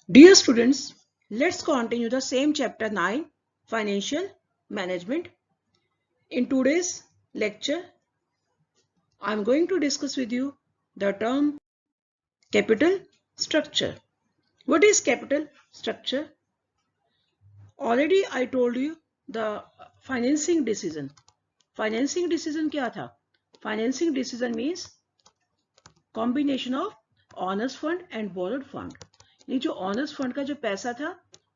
Dear students, let's continue the same chapter 9, Financial Management. In today's lecture, I am going to discuss with you the term capital structure. What is capital structure? Already I told you the financing decision. Financing decision क्या था? Financing decision means combination of honours fund and borrowed fund. ये जो honours fund का जो पैसा था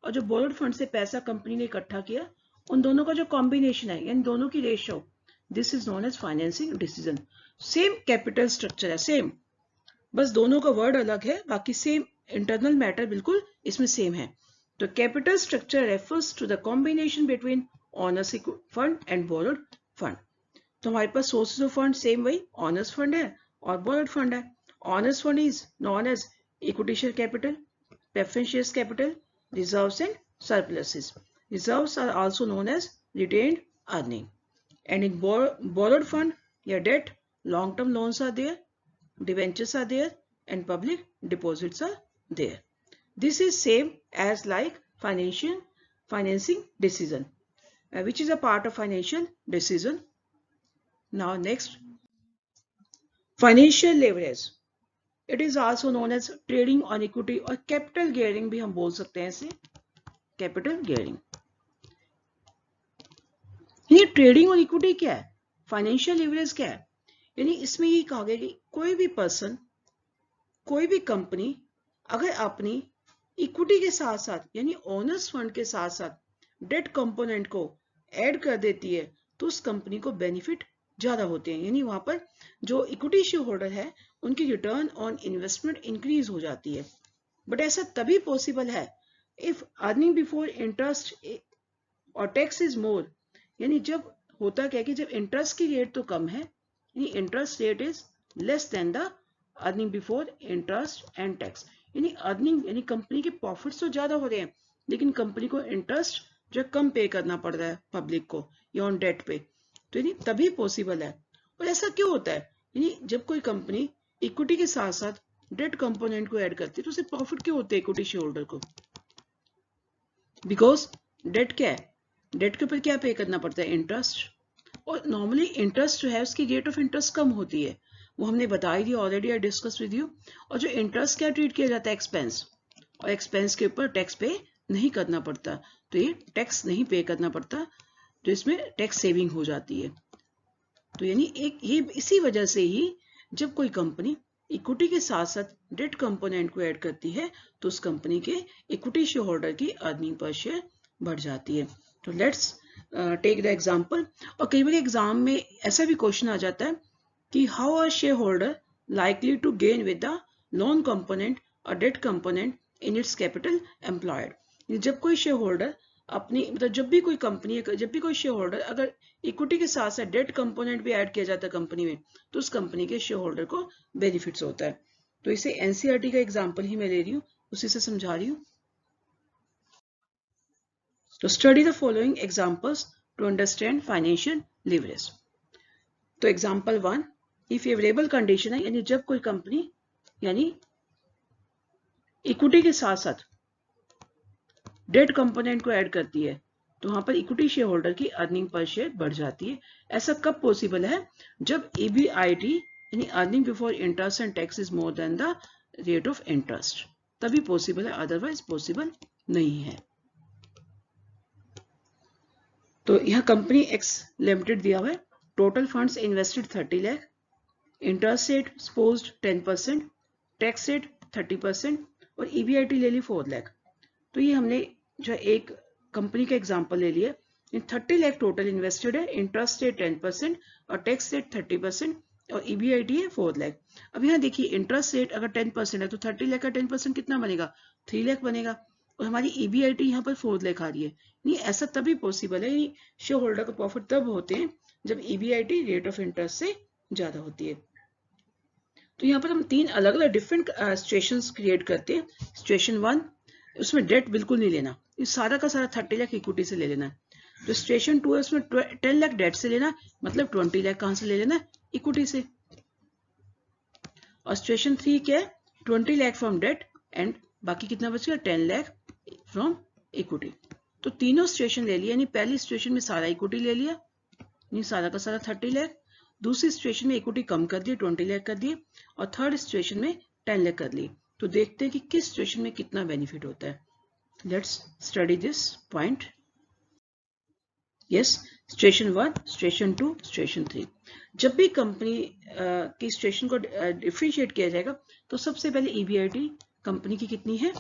और जो बोरोड फंड से पैसा कंपनी ने इकट्ठा किया, उन दोनों का जो कॉम्बिनेशन है, इन दोनों की ratio, this is known as financing decision. Same capital structure है, सेम, बस दोनों का वर्ड अलग है, बाकी सेम इंटरनल मैटर बिल्कुल इसमें सेम है. तो capital structure refers to the combination between owners fund and borrowed fund. तो हमारे पास सोर्सेज ऑफ फंड सेम वही ऑनर्स फंड है और बोरोड फंड है. Honors fund is known as equity share capital, preference shares capital, reserves and surpluses. Reserves are also known as retained earning. And in borrowed fund, your debt, long-term loans are there, debentures are there, and public deposits are there. This is same as like financing decision, which is a part of financial decision. Now next, financial leverage. It is also known as trading on equity और capital gearing भी हम बोल सकते हैं इसे, capital gearing. ये trading और equity क्या है, फाइनेंशियल लीवरेज क्या है? यानी इसमें ये कहा गया कि कोई भी पर्सन, कोई भी कंपनी अगर अपनी इक्विटी के साथ साथ यानी ओनर्स फंड के साथ साथ डेट कंपोनेंट को ऐड कर देती है तो उस कंपनी को बेनिफिट ज्यादा होते हैं. यानी वहां पर जो इक्विटी शेयर होल्डर है उनकी रिटर्न ऑन इन्वेस्टमेंट इंक्रीज हो जाती है. बट ऐसा तभी पॉसिबल है इफ अर्निंग बिफोर इंटरेस्ट और टैक्स इज मोर. यानी जब होता क्या कि जब इंटरेस्ट की रेट तो कम है, यानी interest rate is less than the earning before interest and tax. यानी अर्निंग यानी कंपनी के प्रॉफिट्स तो ज्यादा हो रहे हैं लेकिन कंपनी को इंटरेस्ट जो कम पे करना पड़ रहा है पब्लिक को या ऑन डेट पे. तो यानी तभी पॉसिबल है. और ऐसा क्यों होता है? यानी जब कोई कंपनी इक्विटी के साथ साथ डेट कंपोनेंट को ऐड करती है तो उसे प्रॉफिट क्यों होते हैं इक्विटी शेयर होल्डर को? बिकॉज डेट क्या है, डेट के ऊपर क्या पे करना पड़ता है, इंटरेस्ट. और नॉर्मली इंटरेस्ट जो है उसकी रेट ऑफ इंटरेस्ट कम होती है, वो हमने बताई थी already, I discuss with you. और जो इंटरेस्ट क्या ट्रीट किया जाता है, एक्सपेंस, और एक्सपेंस के ऊपर टैक्स पे नहीं करना पड़ता. तो ये टैक्स नहीं पे करना पड़ता, तो इसमें टैक्स सेविंग हो जाती है. तो यानी एक ये इसी वजह से ही जब कोई कंपनी इक्विटी के साथ साथ डेट कंपोनेंट को ऐड करती है तो उस कंपनी के इक्विटी शेयर होल्डर की अर्निंग पर शेयर बढ़ जाती है. तो लेट्स टेक द एग्जांपल. और कई बार एग्जाम में ऐसा भी क्वेश्चन आ जाता है कि how are share holder likely to gain with the loan component और debt component in its capital employed. जब कोई शेयर होल्डर अपनी मतलब जब भी कोई कंपनी, जब भी कोई शेयर होल्डर अगर इक्विटी के साथ साथ डेट कंपोनेंट भी ऐड किया जाता है कंपनी में तो उस कंपनी के शेयर होल्डर को बेनिफिट्स होता है. तो इसे एनसीईआरटी का एग्जांपल ही मैं ले रही हूँ, उसी से समझा रही हूँ. तो study the following examples to understand financial leverage. तो एग्जांपल 1, ये फेवरेबल कंडीशन है, यानी जब कोई कंपनी यानी इक्विटी के साथ साथ डेट कंपोनेंट को ऐड करती है तो वहां पर इक्विटी शेयर होल्डर की अर्निंग पर शेयर बढ़ जाती है. ऐसा कब पॉसिबल है? जब EBIT यानी earning before interest and tax is more than the rate of interest, तभी पॉसिबल है, अदरवाइज पॉसिबल नहीं है. तो यह कंपनी एक्स लिमिटेड दिया हुआ है. Total funds invested 30 lakh, interest rate supposed 10%, tax rate 30% और EBIT ले ली 4 लाख. तो ये हमने जो एक कंपनी का एग्जांपल ले लिया. 30 लाख टोटल इन्वेस्टेड है, इंटरेस्ट रेट 10% और टैक्स रेट 30% और EBIT है 4 लाख. अब यहाँ देखिए इंटरेस्ट रेट अगर 10% है तो 30 लाख का 10% कितना बनेगा, 3 लाख बनेगा. और हमारी EBIT यहाँ पर 4 लाख आ रही है. नहीं, ऐसा तभी पॉसिबल है, शेयर होल्डर का प्रॉफिट तब होते हैं जब EBIT रेट ऑफ इंटरेस्ट से ज्यादा होती है. तो यहाँ पर हम 3 अलग अलग डिफरेंट सिचुएशंस क्रिएट करते हैं. सिचुएशन 1, उसमें डेट बिल्कुल नहीं लेना, ये सारा का सारा 30 लाख इक्विटी से ले लेना है. तो सिचुएशन 2 है, उसमें 10 लाख डेट से लेना, मतलब 20 लाख कहां से ले लेना, इक्विटी से. और सिचुएशन 3 क्या है, 20 लाख फ्रॉम डेट एंड बाकी कितना बच गया 10 लाख फ्रॉम इक्विटी। तो तीनों सिचुएशन ले लिया, यानी पहली सिचुएशन में सारा इक्विटी ले लिया, यानी सारा का सारा 30 लाख, दूसरी सिचुएशन में इक्विटी कम कर दिए 20 लाख कर दिए, और थर्ड सिचुएशन में 10 लाख कर लिए। तो देखते हैं कि किस सिचुएशन में कितना बेनिफिट होता है। Let's study this point. Yes, situation 1, situation 2, situation 3। जब भी कंपनी की सिचुएशन को डिफरेंशिएट किया जाएगा तो सबसे पहले EBIT कंपनी की कितनी है,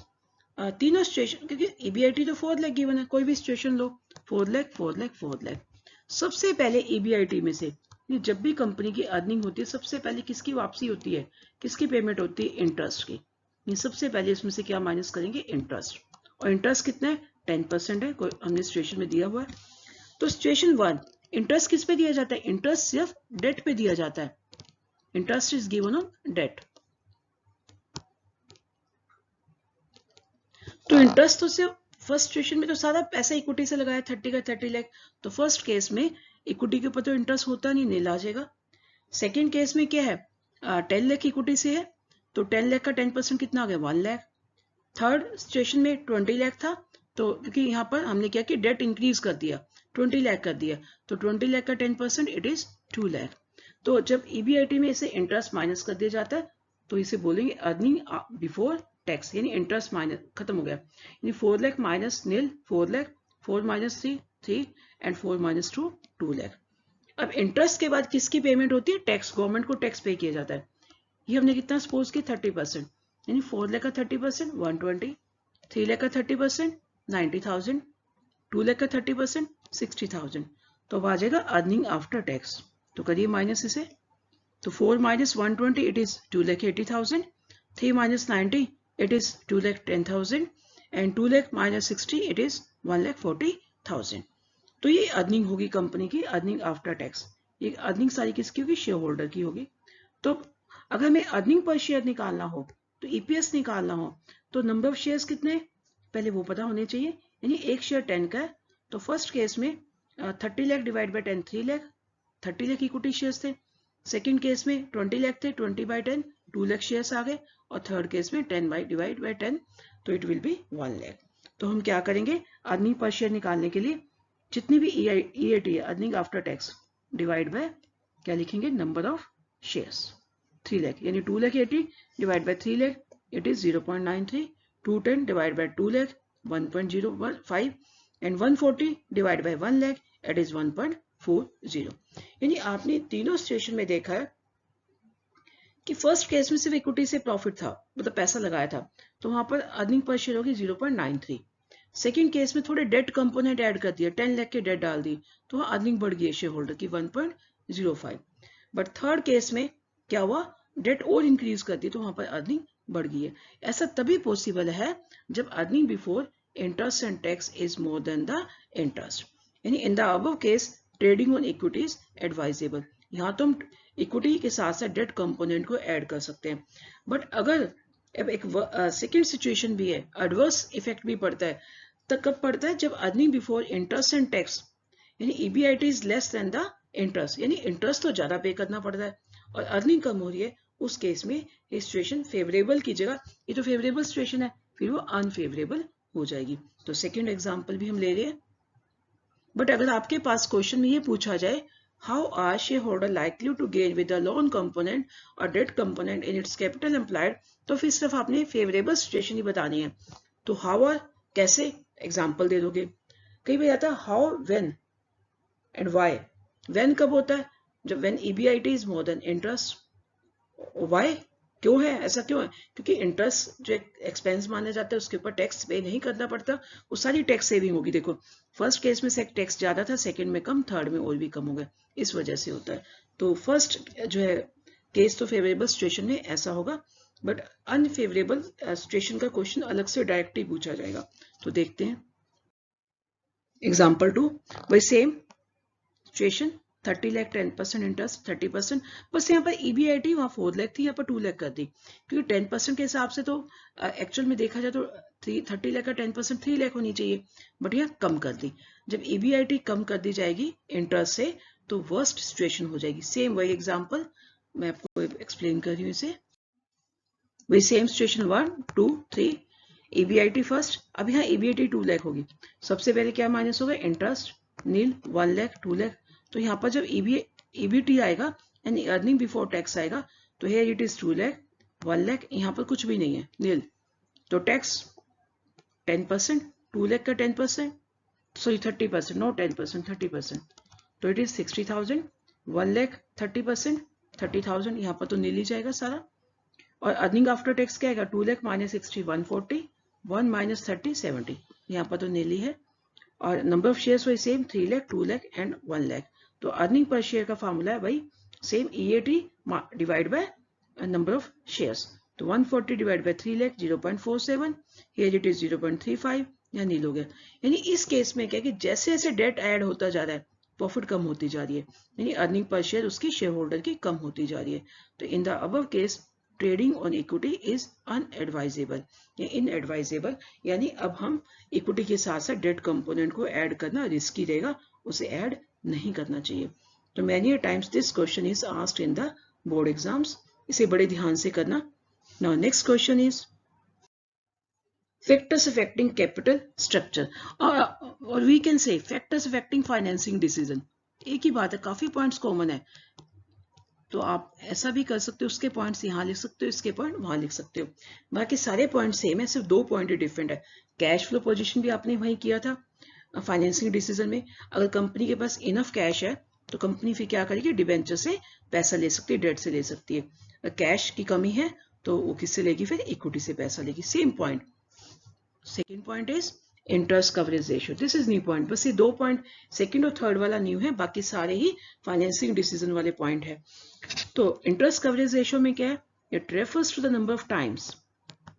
तीनों सिचुएशन, क्योंकि EBIT तो 4 लाख गिवन है, कोई भी सिचुएशन लो 4 लाख 4 लाख 4 लाख। सबसे पहले EBIT में से जब भी कंपनी की अर्निंग होती है सबसे पहले किसकी वापसी होती है, किसकी पेमेंट होती है, इंटरेस्ट की। ये सबसे पहले इसमें से क्या माइनस करेंगे, इंटरेस्ट। और इंटरेस्ट कितना है, 10% है, कोई हमने सिचुएशन में दिया हुआ है। तो सिचुएशन 1, इंटरेस्ट किस पे दिया जाता है, इंटरेस्ट सिर्फ डेट पे दिया जाता है, interest is given on debt. तो इंटरेस्ट तो सिर्फ फर्स्ट सिचुएशन में तो सारा पैसा इक्विटी से लगाया 30 का 30 लाख, तो फर्स्ट केस में इक्विटी के ऊपर तो इंटरेस्ट होता नहीं, नील आ जाएगा। सेकेंड केस में क्या है, 10 लाख इक्विटी से है, तो 10 लाख का 10% कितना आ गया, 1 लाख। थर्ड सिचुएशन में 20 लाख था, तो क्योंकि यहाँ पर हमने क्या कि डेट इंक्रीज कर दिया, 20 लाख कर दिया, तो 20 लाख का 10% इट इज 2 लाख। तो जब EBIT में इसे इंटरेस्ट माइनस कर दिया जाता है तो इसे बोलेंगे अर्निंग बिफोर टैक्स, यानी इंटरेस्ट माइनस खत्म हो गया, यानी 4 lakh minus nil 4 lakh, 4 minus 3 3 and 4 minus 2 2 lakh. अब इंटरेस्ट के बाद किसकी पेमेंट होती है, टैक्स, गवर्नमेंट को टैक्स पे किया जाता है। ये हमने कितना सपोज किया 30%, यानी 4 लाख का 30% 120, 3 लाख का 30% 90,000, 2 लाख का 30% 60,000। तो अब आ जाएगा अर्निंग आफ्टर टैक्स। तो करिए माइनस इसे, तो 4 minus 120 it is 2,80,000, 3 minus 90 it is 2,10,000 and 2 lakh minus 60 it is 1,40,000। तो ये अर्निंग होगी कंपनी की, अर्निंग आफ्टर टैक्स। ये अर्निंग सारी किसकी होगी, शेयर होल्डर की होगी। तो अगर हमें अर्निंग पर शेयर निकालना हो, तो EPS निकालना हो, तो नंबर ऑफ शेयर्स कितने पहले वो पता होने चाहिए, यानी एक शेयर 10 का है, तो फर्स्ट केस में 30 lakh divide by 10 3 lakh, 30 lakh equity shares थे। सेकंड केस में 20 लाख थे, 20 बाई 10 2 लाख शेयर्स आ गए, और थर्ड केस में 10 बाई डिवाइड बाई 10 तो इट विल बी 1 लाख। तो हम क्या करेंगे, अर्निंग पर शेयर निकालने के लिए जितनी भी EAT है, earning after tax, divide by क्या लिखेंगे, नंबर ऑफ शेयर्स 3 लाख, यानी 2 lakh 80 divide by 3 lakh it is 0.93, 210 divide by 2 lakh 1.05 and 140 divide by 1 lakh it is 1.40। यानी आपने तीनों सिचुएशन में देखा है कि फर्स्ट केस में सिर्फ इक्विटी से प्रॉफिट था, मतलब पैसा लगाया था, तो वहां पर अर्निंग पर शेयर होगी 0.93। सेकेंड केस में थोड़े डेट कंपोनेंट ऐड कर दिया, 10 लाख के डेट डाल दी, तो वहां अर्निंग बढ़ गई है शेयर होल्डर की 1.05। बट थर्ड केस में क्या हुआ, डेट और इंक्रीज कर दी, तो वहां पर अर्निंग बढ़ गई है। ऐसा तभी पॉसिबल है जब earning before interest and tax is more than the interest, यानी in the above case trading on equity is advisable. यहाँ तो हम इक्विटी के साथ साथ डेट कंपोनेंट को ऐड कर सकते हैं। बट अगर अब एक सेकेंड सिचुएशन भी है, एडवर्स इफेक्ट भी पड़ता है, तो कब पड़ता है, जब earning before interest and tax यानी EBIT is less than the interest, यानी इंटरेस्ट तो ज्यादा पे करना पड़ता है और अर्निंग कम हो रही है, उस केस में ये सिचुएशन फेवरेबल की जगह, ये तो फेवरेबल सिचुएशन है, फिर वो अनफेवरेबल हो जाएगी। तो सेकेंड एग्जाम्पल भी हम ले रहे हैं। बट अगर आपके पास क्वेश्चन में ये पूछा जाए how are share holder likely to gain with the loan component और debt component in its capital employed, तो फिर सिर्फ आपने फेवरेबल सिचुएशन ही बतानी है। तो हाउ आर कैसे एग्जाम्पल दे दोगे, कई बार आता है how, when and why. When कब होता है, जब when EBIT is more then interest. Why क्यों है, ऐसा क्यों है, क्योंकि इंटरेस्ट जो एक्सपेंस माना जाता है उसके ऊपर टैक्स पे नहीं करना पड़ता, वो सारी टैक्स सेविंग होगी। देखो फर्स्ट केस में टैक्स ज्यादा था, सेकंड में कम, थर्ड में और भी कम हो गया, इस वजह से होता है। तो फर्स्ट जो है केस तो फेवरेबल सिचुएशन में ऐसा होगा, बट अनफेवरेबल सिचुएशन का क्वेश्चन अलग से डायरेक्ट ही पूछा जाएगा। तो देखते हैं एग्जाम्पल 2, वही सेम सिचुएशन 30 लाख 10% इंटरेस्ट 30%, बस यहाँ पर EBIT वहाँ 4 लाख थी, यहाँ पर 2 लाख कर दी, क्योंकि 10% के हिसाब से तो एक्चुअल में देखा जाए तो 30 लाख का 10% 3 लाख होनी चाहिए, बट यहाँ कम कर दी। जब EBIT कम कर दी जाएगी इंटरेस्ट से तो वर्स्ट सिचुएशन हो जाएगी। सेम वही एग्जाम्पल मैं आपको एक्सप्लेन कर रही हूँ इसे, वही सेम सिचुएशन 1 2 3। EBIT फर्स्ट, अब यहाँ EBIT 2 लाख होगी, सबसे पहले क्या माइनस होगा, इंटरेस्ट नील 1 लाख 2 लाख, तो यहाँ पर जब EBT आएगा यानी अर्निंग बिफोर टैक्स आएगा तो here it is 2 lakh 1 lakh, यहाँ पर कुछ भी नहीं है नील, तो टैक्स 10%, 2 लाख का 10%, सॉरी 30%, नो 10%, 30%, तो इट इज 60,000, 1 लाख 30%, 30,000, यहाँ पर तो नील ही जाएगा सारा, और अर्निंग आफ्टर टैक्स क्या आएगा, 2 लाख माइनस 60 140, 1 माइनस 30 70, यहाँ पर तो नील ही है, और नंबर ऑफ शेयर्स वही सेम 3 लाख 2 लाख एंड 1 लाख, तो अर्निंग पर शेयर का फॉर्मूला है भाई same EAT divide by number of shares, तो 140 divide by 3 lakh 0.47, here it is 0.35, यहाँ नील हो गया। यानी इस केस में क्या कि जैसे जैसे डेट ऐड होता जा रहा है प्रॉफिट कम होती जा रही है, यानी अर्निंग पर शेयर उसकी शेयर होल्डर की कम होती जा रही है, तो in the above case trading on equity is unadvisable या इनएडवाइजेबल, यानी अब हम इक्विटी के साथ साथ डेट कंपोनेंट को ऐड करना रिस्की रहेगा, उसे ऐड नहीं करना चाहिए। तो many times this question is asked in the board exams, इसे बड़े ध्यान से करना। Now next question is factors affecting capital structure or we can say factors affecting financing decision, एक ही बात है, काफी पॉइंट्स कॉमन है, तो आप ऐसा भी कर सकते हो, उसके पॉइंट्स यहाँ लिख सकते हो, इसके पॉइंट वहां लिख सकते हो, बाकी सारे पॉइंट सेम है, सिर्फ 2 पॉइंट डिफरेंट है। कैश फ्लो पोजीशन भी आपने वही किया था फाइनेंसिंग डिसीजन में, अगर कंपनी के पास इनफ कैश है तो कंपनी फिर क्या करेगी, डिबेंचर से पैसा ले सकती है, डेट से ले सकती है, अगर कैश की कमी है तो वो किससे लेगी, फिर इक्विटी से पैसा लेगी, same point. Second point is interest coverage ratio, this is new point, बस ये 2 पॉइंट सेकंड और थर्ड वाला न्यू है, बाकी सारे ही फाइनेंसिंग डिसीजन वाले पॉइंट है। तो इंटरेस्ट कवरेज रेशियो में क्या है, it refers to the number of times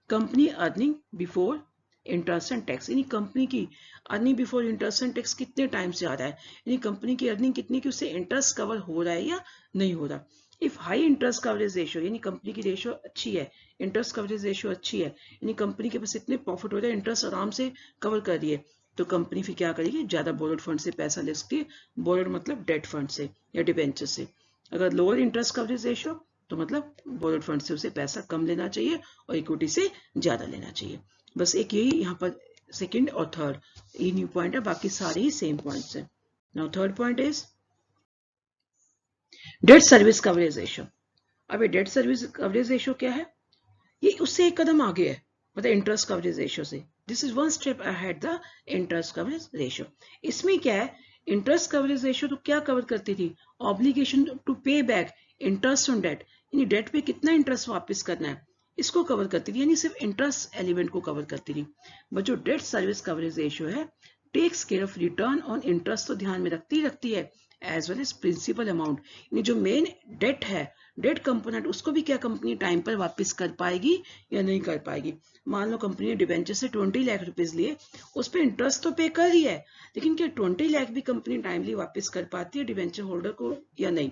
company earning before interest and tax, यानी कंपनी की earning before interest and tax कितने टाइम से आ रहा है, यानी कंपनी की अर्निंग कितनी की उससे इंटरेस्ट कवर हो रहा है या नहीं हो रहा। If high interest coverage ratio, यानी कंपनी की रेशियो अच्छी है, इंटरेस्ट कवरेज रेशियो अच्छी है, यानी कंपनी के पास इतने प्रॉफिट हो रहा है, इंटरेस्ट आराम से कवर कर रही है, तो कंपनी फिर क्या करेगी, ज्यादा बोरोड फंड से पैसा ले सकती है, बोरोड मतलब डेट फंड से या डिबेंचर से। अगर लोअर इंटरेस्ट कवरेज रेशियो तो मतलब बोरोड फंड से उसे पैसा कम लेना चाहिए और इक्विटी से ज्यादा लेना चाहिए, बस एक यही यहाँ पर सेकंड और थर्ड ये न्यू पॉइंट है, बाकी सारे ही सेम पॉइंट्स हैं। Now third point is date service coverage ratio. अब ये डेट सर्विस कवरेज रेशियो क्या है, ये उससे एक कदम आगे है, मतलब इंटरेस्ट कवरेज रेशियो से, this is one step ahead the interest coverage ratio. इसमें क्या है, इंटरेस्ट कवरेज रेशियो तो क्या कवर करती थी, ऑब्लिगेशन टू पे बैक इंटरेस्ट ऑन डेट, यानी डेट पे कितना इंटरेस्ट वापस करना है, इसको कवर करती थी, यानी सिर्फ इंटरेस्ट एलिमेंट को कवर करती थी। बट जो डेट सर्विस कवरेज रेशियो है takes care of return on interest तो ध्यान में रखती है as well as principal amount, यानी जो मेन डेट है, डेट कंपोनेंट, उसको भी क्या कंपनी टाइम पर वापस कर पाएगी या नहीं कर पाएगी। मान लो कंपनी ने डिबेंचर से 20 लाख रुपीज लिए, उस पर इंटरेस्ट तो पे कर ही है, लेकिन क्या 20 लाख भी कंपनी टाइमली वापस कर पाती है डिबेंचर होल्डर को या नहीं,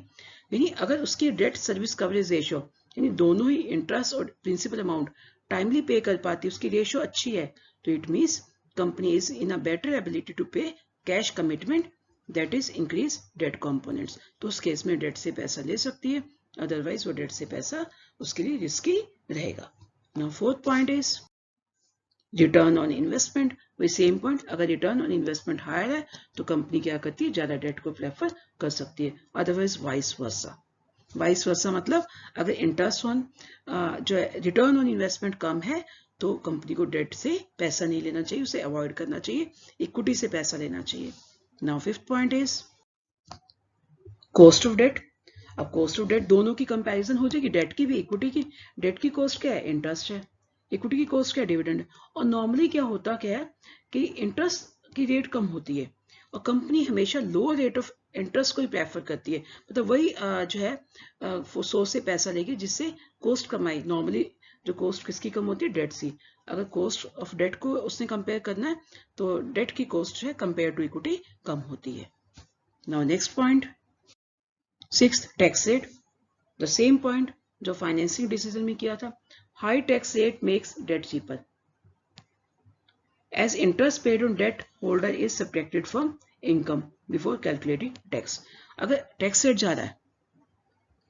यानी अगर उसकी डेट सर्विस कवरेज रेशियो यानी दोनों ही इंटरेस्ट और प्रिंसिपल अमाउंट टाइमली पे कर पाती है, उसकी रेशियो अच्छी है, तो it means company is in a better ability to pay cash commitment that is increase debt components, तो उस केस में डेट से पैसा ले सकती है, अदरवाइज वो डेट से पैसा उसके लिए रिस्की रहेगा। Now fourth point is return on investment, वही सेम पॉइंट, अगर रिटर्न ऑन इन्वेस्टमेंट हायर है तो कंपनी क्या करती है, ज्यादा डेट को प्रेफर कर सकती है, otherwise vice versa. Vice versa मतलब अगर इंटरेस्ट ऑन जो है रिटर्न ऑन इन्वेस्टमेंट कम है तो कंपनी को डेट से पैसा नहीं लेना चाहिए, उसे अवॉइड करना चाहिए, इक्विटी से पैसा लेना चाहिए। Now fifth point is cost of debt. अब कॉस्ट ऑफ डेट दोनों की कंपैरिजन हो जाएगी, डेट की भी इक्विटी की, डेट की कॉस्ट क्या है, इंटरेस्ट है, इक्विटी की कॉस्ट क्या है, डिविडेंड। और नॉर्मली क्या होता क्या है कि इंटरेस्ट की रेट कम होती है और कंपनी हमेशा लो रेट ऑफ इंटरेस्ट को ही प्रेफर करती है, मतलब वही जो है सोर्स से पैसा लेगी जिससे कॉस्ट कम आए। नॉर्मली जो कॉस्ट किसकी कम होती है, डेट से, अगर कॉस्ट ऑफ डेट को उसने कंपेयर करना है तो डेट की कॉस्ट है कंपेयर टू इक्विटी कम होती है। Now next point sixth, tax rate, the same point जो फाइनेंसिंग डिसीजन में किया था, high tax rate makes debt cheaper as interest paid on debt holder is subtracted from income before calculating tax। अगर tax rate ज्यादा है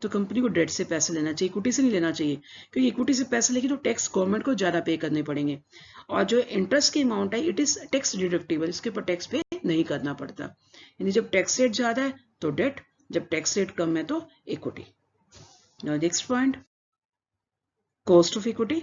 तो company को date से पैसा लेना चाहिए, इक्विटी से नहीं लेना चाहिए, क्योंकि इक्विटी से पैसा लेगी तो टैक्स गवर्नमेंट को ज्यादा पे करने पड़ेंगे, और जो इंटरेस्ट की अमाउंट है इट इज टैक्स डिडक्टिबल, इसके ऊपर टैक्स पे नहीं करना पड़ता। यानी जब टैक्स रेट ज्यादा है तो डेट, जब टैक्स रेट कम है तो equity. Next point, cost of equity.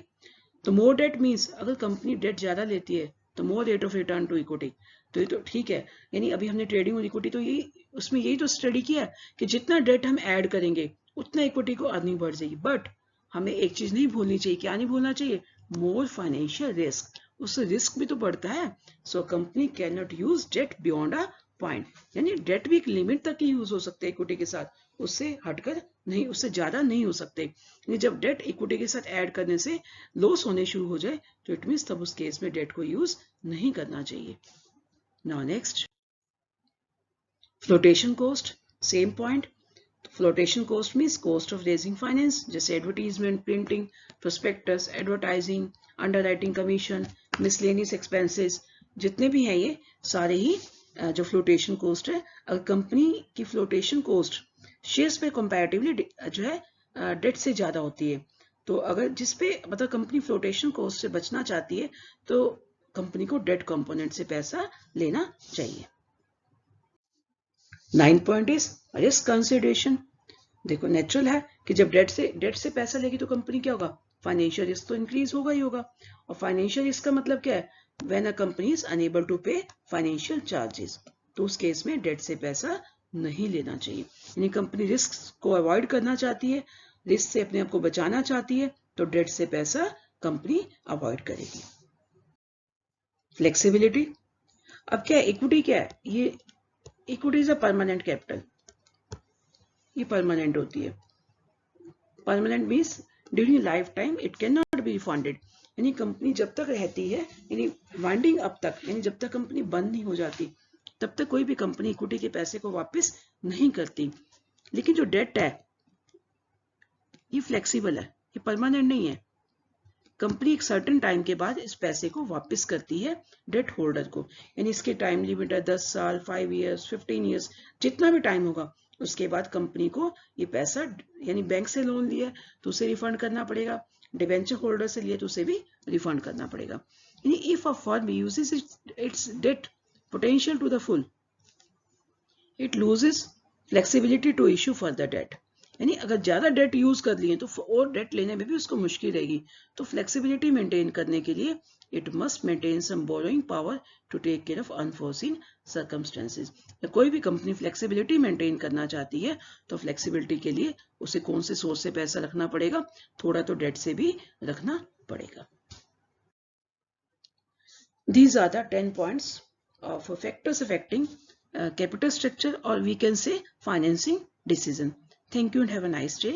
तो मोर डेट मीन्स अगर कंपनी डेट ज्यादा लेती है तो more rate of return to equity. तो ये तो ठीक है, यानी अभी हमने ट्रेडिंग और इक्विटी तो यही उसमें यही तो स्टडी किया कि जितना डेट हम ऐड करेंगे उतना इक्विटी को अर्निंग बढ़ जाएगी। बट हमें एक चीज नहीं भूलनी चाहिए, क्या नहीं भूलना चाहिए, मोर फाइनेंशियल रिस्क, उससे रिस्क भी तो बढ़ता है। So company can not use debt beyond a point, यानी डेट भी एक लिमिट तक ही यूज हो सकते हैं इक्विटी के साथ, उससे हटकर नहीं, उससे ज्यादा नहीं हो सकते। यानी जब डेट इक्विटी के साथ ऐड करने से लॉस होने शुरू हो जाए तो इट मीन्स तब उस केस में डेट को यूज नहीं करना चाहिए। Now next, flotation cost, same point. Flotation cost means cost of raising finance, जैसे advertisement, printing, prospectus, advertising, underwriting commission, miscellaneous expenses, जितने भी हैं ये सारे ही जो फ्लोटेशन कॉस्ट है। अगर कंपनी की फ्लोटेशन कॉस्ट शेयर्स पे कंपैरेटिवली जो है डेट से ज्यादा होती है, तो अगर जिसपे मतलब कंपनी फ्लोटेशन कॉस्ट से बचना चाहती है तो कंपनी को डेट कंपोनेंट से पैसा लेना चाहिए। 9 पॉइंट इज रिस्क कंसिडरेशन। देखो नेचुरल है कि जब डेट से पैसा लेगी तो कंपनी क्या होगा, फाइनेंशियल रिस्क तो इंक्रीज होगा ही होगा। और फाइनेंशियल रिस्क का मतलब क्या है, when a company is unable to pay financial charges, तो उस केस में डेट से पैसा नहीं लेना चाहिए। यानी कंपनी रिस्क को अवॉइड करना चाहती है, रिस्क से अपने आप को बचाना चाहती है, तो डेट से पैसा कंपनी अवॉइड करेगी। फ्लेक्सिबिलिटी, अब क्या है, इक्विटी क्या है, ये equity is a permanent capital, ये परमानेंट होती है। Permanent means during life time it can not be refunded, यानी कंपनी जब तक रहती है, यानी वाइंडिंग अप तक, यानी जब तक कंपनी बंद नहीं हो जाती तब तक कोई भी कंपनी इक्विटी के पैसे को वापस नहीं करती। लेकिन जो डेट है ये फ्लेक्सिबल है, ये परमानेंट नहीं है। कंपनी एक सर्टेन टाइम के बाद इस पैसे को वापस करती है डेट होल्डर को, यानी इसके टाइम लिमिट है 10 साल, 5 इयर्स, 15 इयर्स, जितना भी टाइम होगा उसके बाद कंपनी को ये पैसा, यानी बैंक से लोन लिया तो उसे रिफंड करना पड़ेगा, डिबेंचर होल्डर से लिया तो उसे भी रिफंड करना पड़ेगा। यानी if a firm uses its debt potential to the full, it loses flexibility to issue further debt. यानी अगर ज्यादा डेट यूज कर लिए तो और डेट लेने में भी उसको मुश्किल रहेगी, तो फ्लेक्सिबिलिटी मेंटेन करने के लिए it must maintain some borrowing power to take care of unforeseen circumstances. कोई भी कंपनी फ्लेक्सिबिलिटी मेंटेन करना चाहती है तो फ्लेक्सिबिलिटी के लिए उसे कौन से सोर्स से पैसा रखना पड़ेगा, थोड़ा तो डेट से भी रखना पड़ेगा। These are the 10 points of factors affecting capital structure, or we can say financing decision. Thank you and have a nice day.